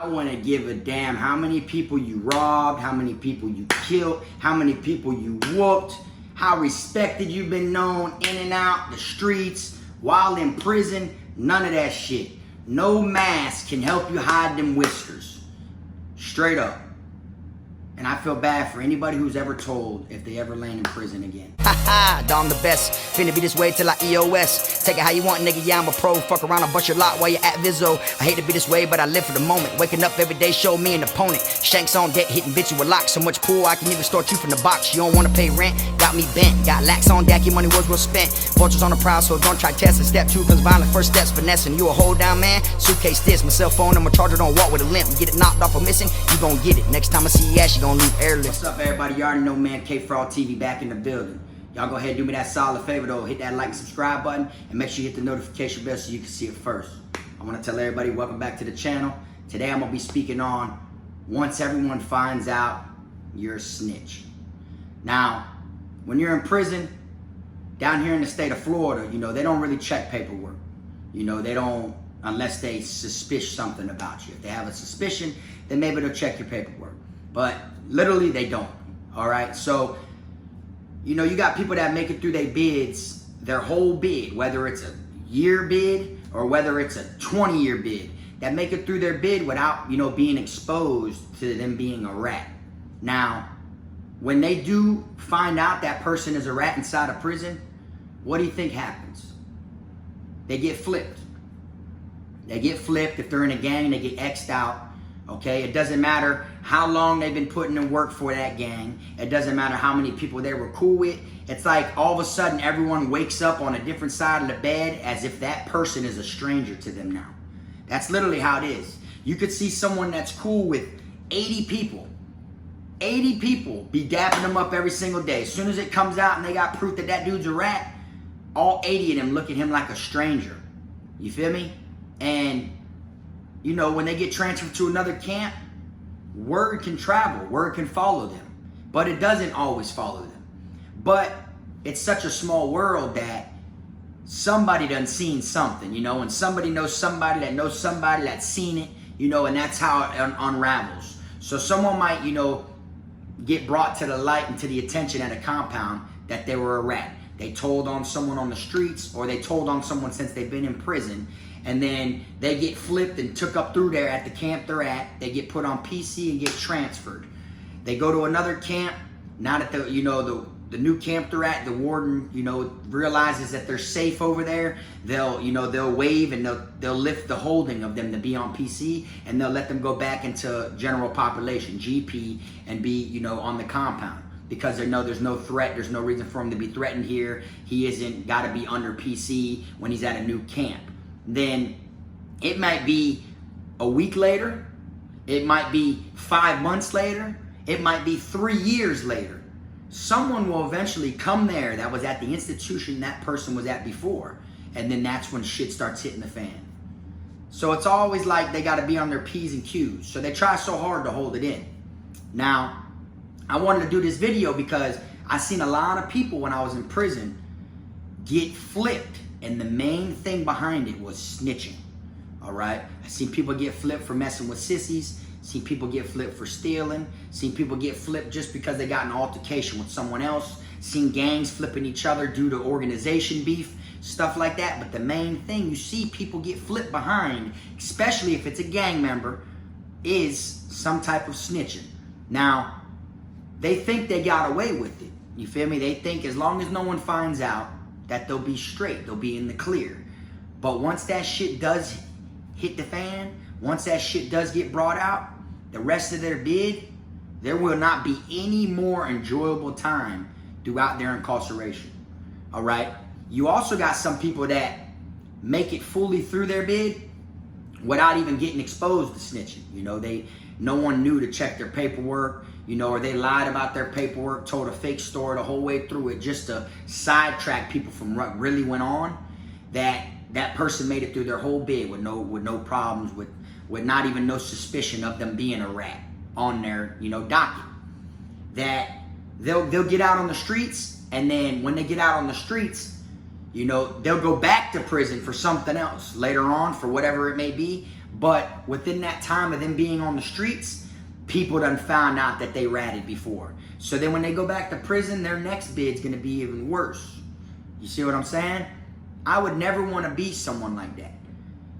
I want to give a damn how many people you robbed, how many people you killed, how many people you whooped, how respected you've been known in and out the streets while in prison. None of that shit. No mask can help you hide them whiskers. Straight up. And I feel bad for anybody who's ever told if they ever land in prison again. Haha, I'm the best. Finna be this way till I EOS. Take it how you want, nigga. Yeah, I'm a pro. Fuck around and bust your lot while you're at Vizzo. I hate to be this way, but I live for the moment. Waking up every day, show me an opponent. Shanks on deck, hitting bitch with a lock. So much pool, I can even start you from the box. You don't wanna pay rent, got me bent. Got lax on deck, your money was well spent. Vultures on the prowl, so don't try testing. Step 2 comes violent, first steps finessing. You a hold down man, suitcase this. My cell phone and my charger don't walk with a limp. Get it knocked off or missing, you gon' get it. Next time I see your ass, you gon' leave airless. What's up, everybody? You already know, man. Kfrogtv back in the building. Y'all go ahead and do me that solid favor, though. Hit that like and subscribe button, and make sure you hit the notification bell so you can see it first. I want to tell everybody, welcome back to the channel. Today, I'm going to be speaking on once everyone finds out you're a snitch. Now, when you're in prison, down here in the state of Florida, you know, they don't really check paperwork. You know, they don't, unless they suspicion something about you. If they have a suspicion, then maybe they'll check your paperwork. But literally, they don't. All right? So, you know, you got people that make it through their bids, their whole bid, whether it's a year bid or whether it's a 20-year bid, that make it through their bid without, you know, being exposed to them being a rat. Now, when they do find out that person is a rat inside of prison, what do you think happens? They get flipped. They get flipped. If they're in a gang, they get X'd out. Okay, it doesn't matter how long they've been putting in work for that gang. It doesn't matter how many people they were cool with. It's like all of a sudden everyone wakes up on a different side of the bed as if that person is a stranger to them now. That's literally how it is. You could see someone that's cool with 80 people. 80 people be dapping them up every single day. As soon as it comes out and they got proof that that dude's a rat, all 80 of them look at him like a stranger. You feel me? And you know, when they get transferred to another camp, word can travel, word can follow them, but it doesn't always follow them. But it's such a small world that somebody done seen something, you know, and somebody knows somebody that's seen it, you know, and that's how it unravels. So someone might, you know, get brought to the light and to the attention at a compound that they were a rat. They told on someone on the streets, or they told on someone since they've been in prison, and then they get flipped and took up through there at the camp they're at. They get put on PC and get transferred. They go to another camp. Now that the, you know, the new camp they're at, the warden, you know, realizes that they're safe over there. They'll, you know, they'll waive and they'll lift the holding of them to be on PC, and they'll let them go back into general population, GP, and be, you know, on the compound. Because they know there's no threat, there's no reason for him to be threatened here. He isn't got to be under PC when he's at a new camp. Then it might be a week later, it might be 5 months later, it might be 3 years later. Someone will eventually come there that was at the institution that person was at before, and then that's when shit starts hitting the fan. So it's always like they got to be on their P's and Q's. So they try so hard to hold it in. Now, I wanted to do this video because I seen a lot of people when I was in prison get flipped, and the main thing behind it was snitching. All right, I seen people get flipped for messing with sissies, seen people get flipped for stealing, seen people get flipped just because they got an altercation with someone else, seen gangs flipping each other due to organization beef, stuff like that. But the main thing you see people get flipped behind, especially if it's a gang member, is some type of snitching. Now, they think they got away with it. You feel me? They think as long as no one finds out, that they'll be straight, they'll be in the clear. But once that shit does hit the fan, once that shit does get brought out, the rest of their bid, there will not be any more enjoyable time throughout their incarceration. All right? You also got some people that make it fully through their bid without even getting exposed to snitching. You know, no one knew to check their paperwork, you know, or they lied about their paperwork, told a fake story the whole way through it just to sidetrack people from what really went on. That person made it through their whole bid with no problems, with not even no suspicion of them being a rat on their, you know, docket. That they'll get out on the streets, and then when they get out on the streets, you know, they'll go back to prison for something else later on, for whatever it may be. But within that time of them being on the streets, people done found out that they ratted before. So then when they go back to prison, their next bid's gonna be even worse. You see what I'm saying? I would never want to be someone like that.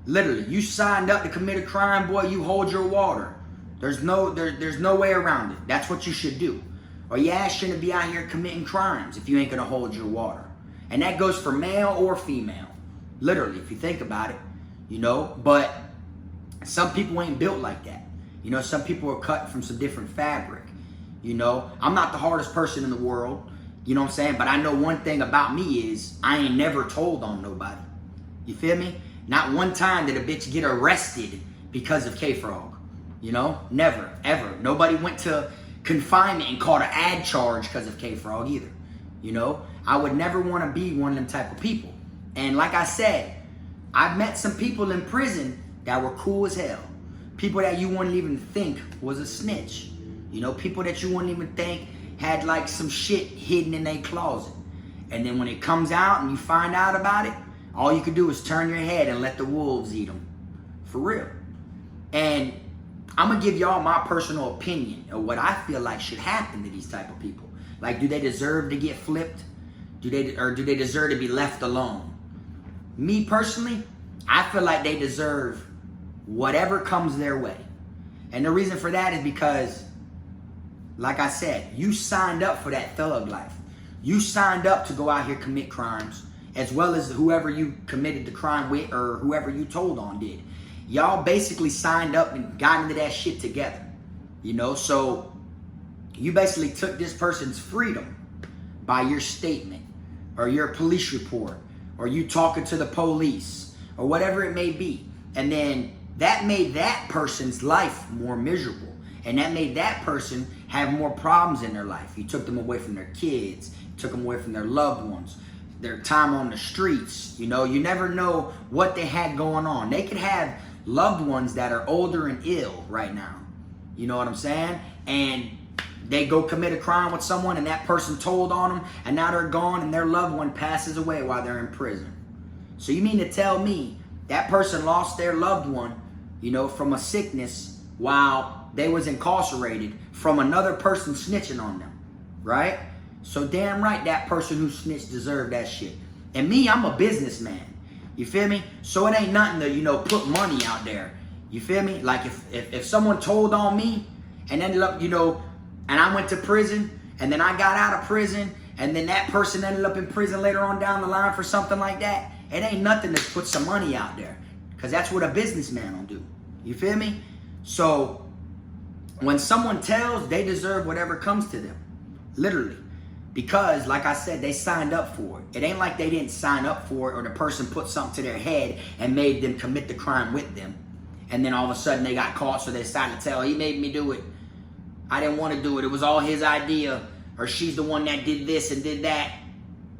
Literally, you signed up to commit a crime, boy, you hold your water. There's no way around it. That's what you should do. Or your ass shouldn't be out here committing crimes if you ain't gonna hold your water. And that goes for male or female. Literally, if you think about it, you know, but some people ain't built like that. You know, some people are cut from some different fabric. You know, I'm not the hardest person in the world, you know what I'm saying? But I know one thing about me is I ain't never told on nobody. You feel me? Not one time did a bitch get arrested because of KFROG. You know, never, ever. Nobody went to confinement and caught an ad charge because of KFROG either. You know, I would never want to be one of them type of people. And like I said, I've met some people in prison that were cool as hell. People that you wouldn't even think was a snitch. You know, people that you wouldn't even think had like some shit hidden in their closet. And then when it comes out and you find out about it, all you can do is turn your head and let the wolves eat them. For real. And I'm gonna give y'all my personal opinion of what I feel like should happen to these type of people. Like, do they deserve to get flipped? Do they deserve to be left alone? Me personally, I feel like they deserve whatever comes their way. And the reason for that is because, like I said, you signed up for that thug life. You signed up to go out here commit crimes, as well as whoever you committed the crime with or whoever you told on did. Y'all basically signed up and got into that shit together. You know, so you basically took this person's freedom by your statement or your police report or you talking to the police or whatever it may be. And then that made that person's life more miserable. And that made that person have more problems in their life. You took them away from their kids, took them away from their loved ones, their time on the streets. You know, you never know what they had going on. They could have loved ones that are older and ill right now. You know what I'm saying? And they go commit a crime with someone and that person told on them and now they're gone and their loved one passes away while they're in prison. So you mean to tell me that person lost their loved one, you know, from a sickness while they was incarcerated from another person snitching on them, right? So damn right that person who snitched deserved that shit. And me, I'm a businessman. You feel me? So it ain't nothing to, you know, put money out there. You feel me? Like if someone told on me and ended up, you know, and I went to prison and then I got out of prison and then that person ended up in prison later on down the line for something like that, it ain't nothing to put some money out there. Because that's what a businessman will do. You feel me? So when someone tells, they deserve whatever comes to them. Literally. Because, like I said, they signed up for it. It ain't like they didn't sign up for it or the person put something to their head and made them commit the crime with them. And then all of a sudden they got caught, so they decided to tell, he made me do it. I didn't want to do it. It was all his idea. Or she's the one that did this and did that.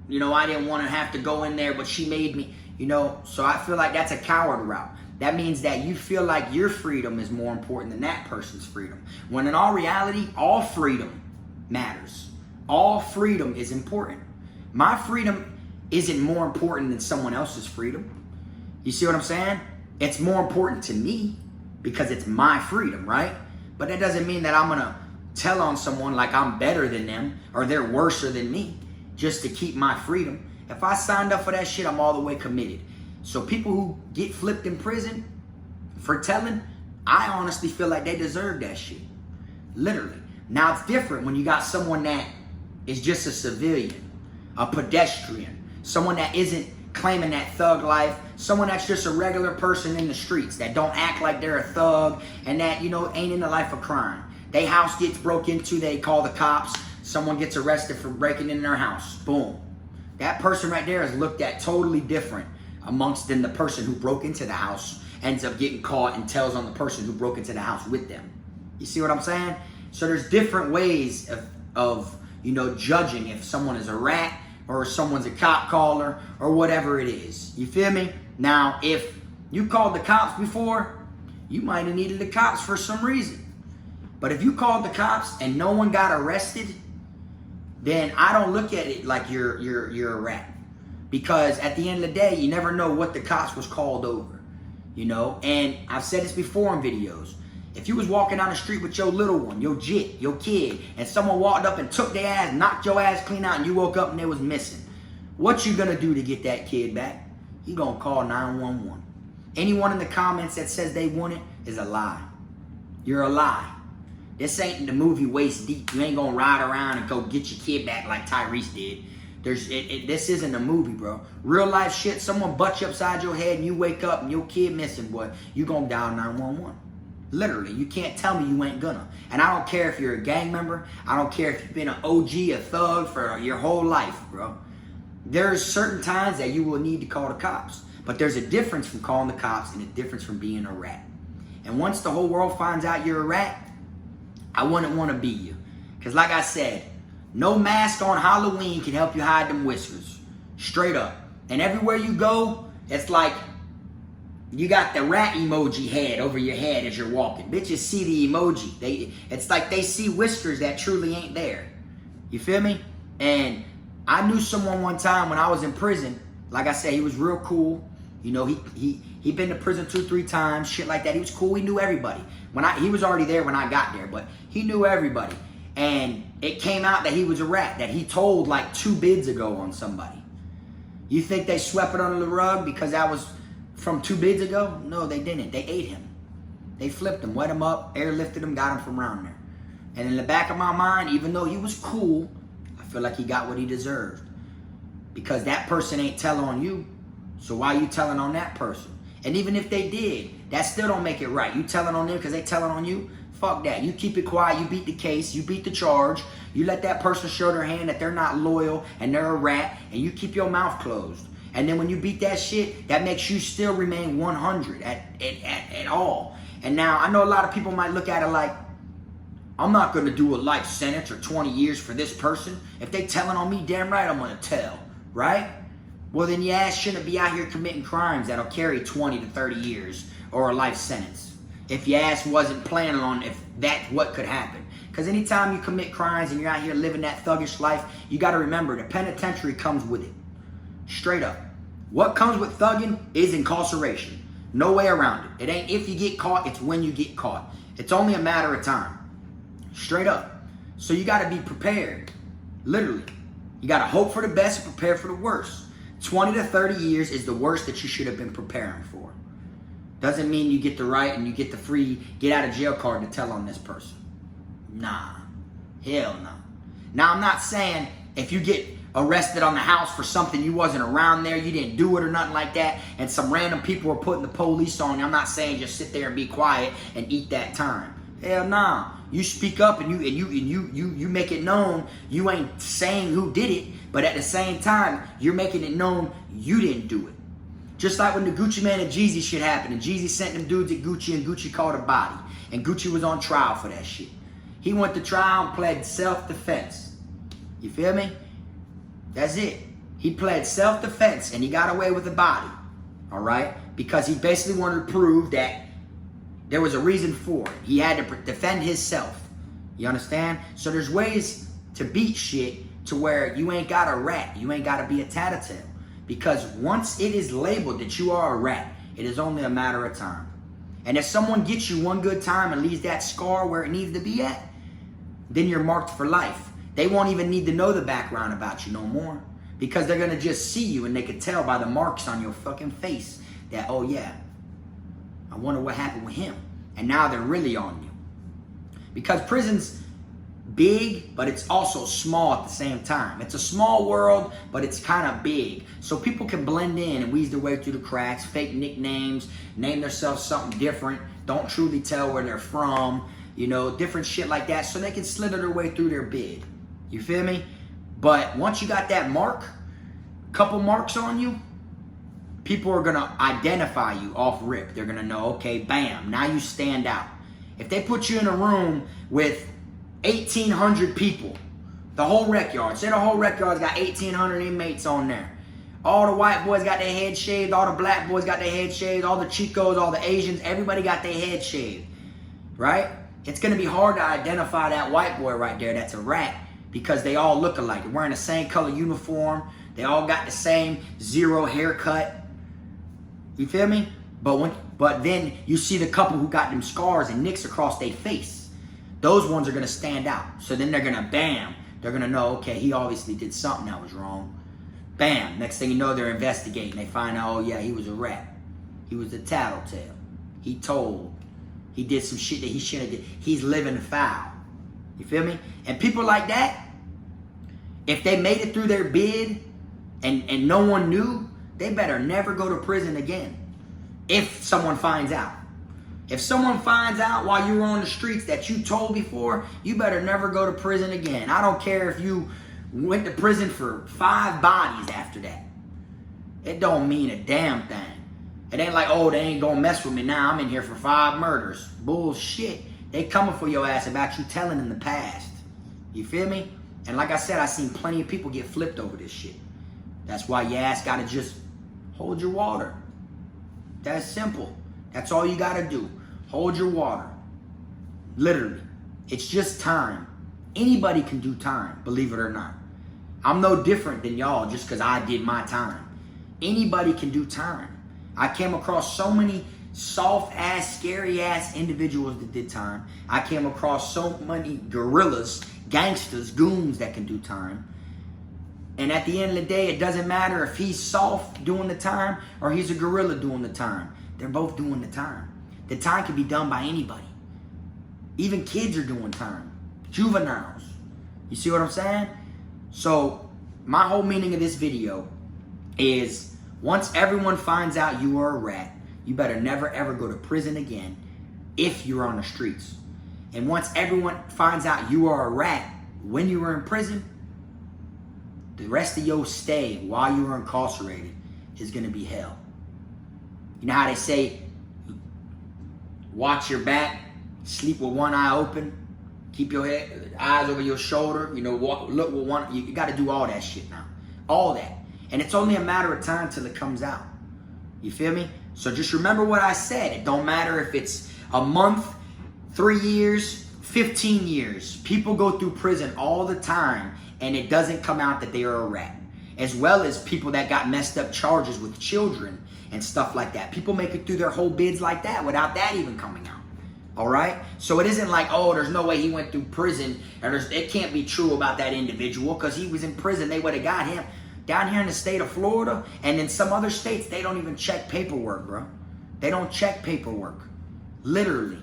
You know, I didn't want to have to go in there, but she made me. You know, so I feel like that's a coward route. That means that you feel like your freedom is more important than that person's freedom. When in all reality, all freedom matters. All freedom is important. My freedom isn't more important than someone else's freedom. You see what I'm saying? It's more important to me because it's my freedom, right? But that doesn't mean that I'm going to tell on someone like I'm better than them or they're worse than me just to keep my freedom. If I signed up for that shit, I'm all the way committed. So people who get flipped in prison for telling, I honestly feel like they deserve that shit. Literally. Now it's different when you got someone that is just a civilian, a pedestrian, someone that isn't claiming that thug life, someone that's just a regular person in the streets that don't act like they're a thug and that, you know, ain't in the life of crime. They house gets broke into, they call the cops, someone gets arrested for breaking in their house, boom. That person right there is looked at totally different amongst than the person who broke into the house, ends up getting caught and tells on the person who broke into the house with them. You see what I'm saying? So there's different ways of you know, judging if someone is a rat or someone's a cop caller or whatever it is. You feel me? Now, if you called the cops before, you might have needed the cops for some reason. But if you called the cops and no one got arrested, then I don't look at it like you're a rat. Because at the end of the day, you never know what the cops was called over. you know? And I've said this before in videos. If you was walking down the street with your little one, your jit, your kid, and someone walked up and took their ass, knocked your ass clean out, and you woke up and they was missing, what you gonna do to get that kid back? You gonna call 911. Anyone in the comments that says they want it is a lie. You're a lie. This ain't the movie Waist Deep. You ain't gonna ride around and go get your kid back like Tyrese did. This isn't a movie, bro. Real life shit, someone butts you upside your head and you wake up and your kid missing, boy, you gonna dial 911. Literally, you can't tell me you ain't gonna. And I don't care if you're a gang member. I don't care if you've been an OG, a thug for your whole life, bro. There's certain times that you will need to call the cops. But there's a difference from calling the cops and a difference from being a rat. And once the whole world finds out you're a rat, I wouldn't want to be you. Because like I said, no mask on Halloween can help you hide them whiskers. Straight up. And everywhere you go, it's like you got the rat emoji head over your head as you're walking. Bitches see the emoji. It's like they see whiskers that truly ain't there. You feel me? And I knew someone one time when I was in prison. Like I said, he was real cool. You know, he been to prison 2-3 times, shit like that. He was cool. He knew everybody. He was already there when I got there, but he knew everybody. And it came out that he was a rat, that he told like 2 bids ago on somebody. You think they swept it under the rug because that was from 2 bids ago? No, they didn't. They ate him. They flipped him, wet him up, airlifted him, got him from around there. And in the back of my mind, even though he was cool, I feel like he got what he deserved. Because that person ain't telling on you. So why you telling on that person? And even if they did, that still don't make it right. You telling on them because they telling on you? Fuck that. You keep it quiet. You beat the case. You beat the charge. You let that person show their hand that they're not loyal and they're a rat. And you keep your mouth closed. And then when you beat that shit, that makes you still remain 100 at all. And now I know a lot of people might look at it like, I'm not going to do a life sentence or 20 years for this person. If they telling on me, damn right I'm going to tell. Right? Well, then your ass shouldn't be out here committing crimes that'll carry 20 to 30 years or a life sentence. If your ass wasn't planning on if that's what could happen. Because anytime you commit crimes and you're out here living that thuggish life, you got to remember the penitentiary comes with it. Straight up. What comes with thugging is incarceration. No way around it. It ain't if you get caught, it's when you get caught. It's only a matter of time. Straight up. So you got to be prepared. Literally. You got to hope for the best and prepare for the worst. 20 to 30 years is the worst that you should have been preparing for. Doesn't mean you get the right and you get the free get out of jail card to tell on this person. Nah. Hell no. Now, I'm not saying if you get arrested on the house for something you wasn't around there, you didn't do it or nothing like that, and some random people are putting the police on you, I'm not saying just sit there and be quiet and eat that time. Hell nah. You speak up and you make it known you ain't saying who did it, but at the same time, you're making it known you didn't do it. Just like when the Gucci Mane and Jeezy shit happened, and Jeezy sent them dudes at Gucci, and Gucci called a body, and Gucci was on trial for that shit. He went to trial and pled self-defense. You feel me? That's it. He pled self-defense, and he got away with the body. All right? Because he basically wanted to prove that there was a reason for it. He had to defend himself. You understand? So there's ways to beat shit to where you ain't got a rat. You ain't got to be a tattletale. Because once it is labeled that you are a rat, it is only a matter of time. And if someone gets you one good time and leaves that scar where it needs to be at, then you're marked for life. They won't even need to know the background about you no more. Because they're going to just see you and they can tell by the marks on your fucking face that, oh yeah, I wonder what happened with him. And now they're really on you. Because prison's big, but it's also small at the same time. It's a small world, but it's kind of big. So people can blend in and weasel their way through the cracks, fake nicknames, name themselves something different, don't truly tell where they're from, you know, different shit like that, so they can slither their way through their bid. You feel me? But once you got that mark, couple marks on you, people are going to identify you off rip. They're going to know, okay, bam, now you stand out. If they put you in a room with 1,800 people, the whole rec yard, say the whole rec yard's got 1,800 inmates on there. All the white boys got their head shaved, all the black boys got their head shaved, all the Chicos, all the Asians, everybody got their head shaved, right? It's going to be hard to identify that white boy right there that's a rat because they all look alike. They're wearing the same color uniform. They all got the same zero haircut. You feel me? But then you see the couple who got them scars and nicks across their face. Those ones are gonna stand out. So then they're gonna bam. They're gonna know, okay, he obviously did something that was wrong. Bam. Next thing you know, they're investigating. They find out, oh yeah, he was a rat. He was a tattletale. He told. He did some shit that he shouldn't have did. He's living foul. You feel me? And people like that, if they made it through their bid and no one knew, they better never go to prison again. If someone finds out. If someone finds out while you were on the streets that you told before, you better never go to prison again. I don't care if you went to prison for 5 bodies after that. It don't mean a damn thing. It ain't like, oh, they ain't gonna mess with me now. I'm in here for 5 murders. Bullshit. They coming for your ass about you telling in the past. You feel me? And like I said, I seen plenty of people get flipped over this shit. That's why your ass gotta just hold your water. That's simple. That's all you gotta do. Hold your water. Literally. It's just time. Anybody can do time, believe it or not. I'm no different than y'all just because I did my time. Anybody can do time. I came across so many soft-ass, scary-ass individuals that did time. I came across so many gorillas, gangsters, goons that can do time. And at the end of the day, it doesn't matter if he's soft doing the time or he's a gorilla doing the time. They're both doing the time. The time can be done by anybody. Even kids are doing time. Juveniles. You see what I'm saying? So, my whole meaning of this video is once everyone finds out you are a rat, you better never ever go to prison again if you're on the streets. And once everyone finds out you are a rat when you were in prison, the rest of your stay while you were incarcerated is going to be hell. You know how they say, watch your back, sleep with one eye open, keep your head, eyes over your shoulder, you know, look with one, you got to do all that shit now. All that. And it's only a matter of time till it comes out. You feel me? So just remember what I said. It don't matter if it's a month, 3 years, 15 years. People go through prison all the time and it doesn't come out that they are a rat. As well as people that got messed up charges with children and stuff like that. People make it through their whole bids like that without that even coming out. All right? So it isn't like, oh, there's no way he went through prison. And it can't be true about that individual because he was in prison. They would have got him. Down here in the state of Florida and in some other states, they don't even check paperwork, bro. They don't check paperwork. Literally.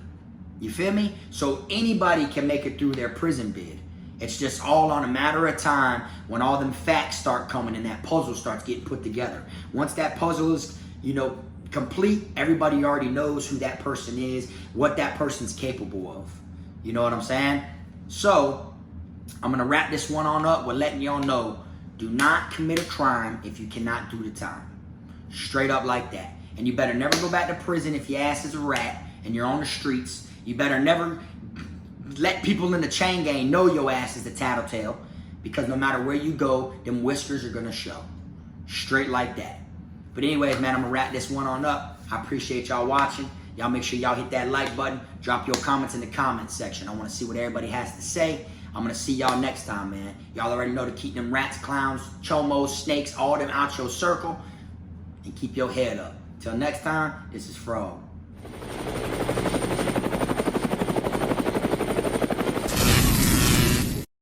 You feel me? So anybody can make it through their prison bid. It's just all on a matter of time when all them facts start coming and that puzzle starts getting put together. Once that puzzle is, you know, complete, everybody already knows who that person is, what that person's capable of. You know what I'm saying? So, I'm going to wrap this one on up with letting y'all know, do not commit a crime if you cannot do the time. Straight up like that. And you better never go back to prison if your ass is a rat and you're on the streets. You better never let people in the chain gang know your ass is a tattletale, because no matter where you go, them whiskers are going to show. Straight like that. But anyways, man, I'm going to wrap this one on up. I appreciate y'all watching. Y'all make sure y'all hit that like button. Drop your comments in the comments section. I want to see what everybody has to say. I'm going to see y'all next time, man. Y'all already know to keep them rats, clowns, chomos, snakes, all them out your circle. And keep your head up. Till next time, this is Frog.